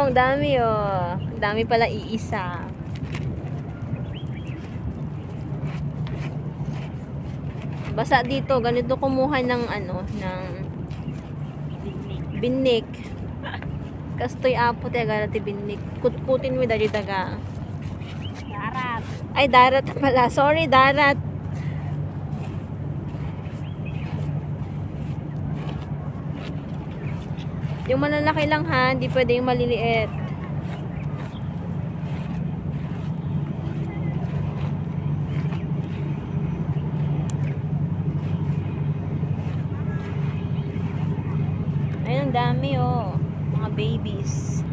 ang dami oh. Ang dami pala iisa. Basa dito, ganito kumuha ng ano, ng binnik. Kastoy apo te agarati binnik. Kutkutin mo dali daga. Darat. Ay, darat pala. Sorry, darat. Yung malalaki lang ha, hindi pwede yung maliliit. Ayun, ang dami oh. Mga babies.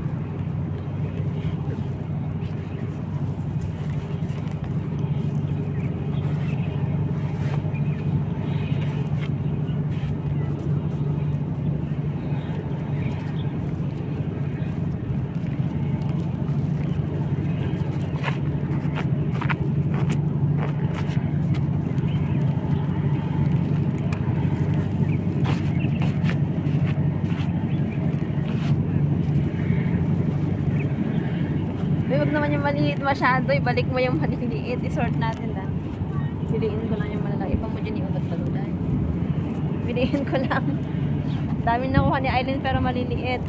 Huwag naman yung maliliit masyado. Ibalik mo yung maliliit. I-sort natin lang. Piliin ko lang yung malalaki. Ipang mo dyan yung ugat palulay. Piliin ko lang. Dami nakuha ni Ailene pero maliliit.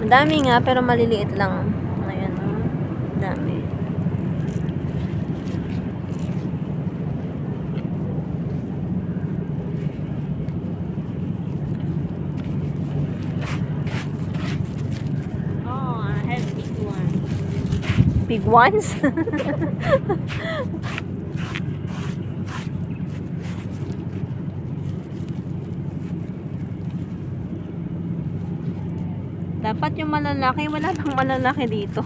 Dami nga, pero maliliit lang. Ayan, oh. Dami. Oh, I have big one. Big ones? Dapat yung malalaki, wala bang malalaki dito?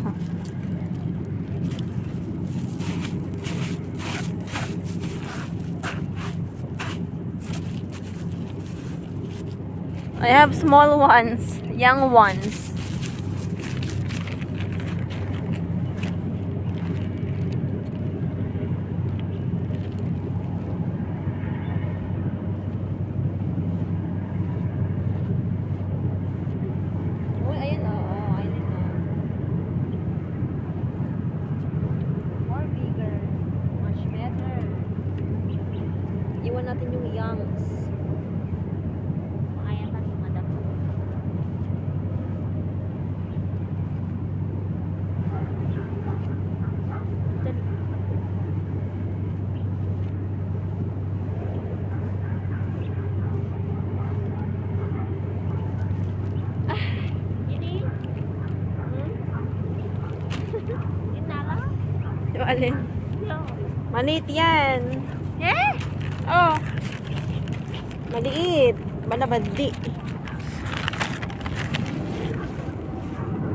I have small ones, young ones. Iwan natin yung youngs. Kaya pa ni madam. Ini? Inala? Yung alin? No. Maliit yan. Eh? Oh. Maliit. Balabadi.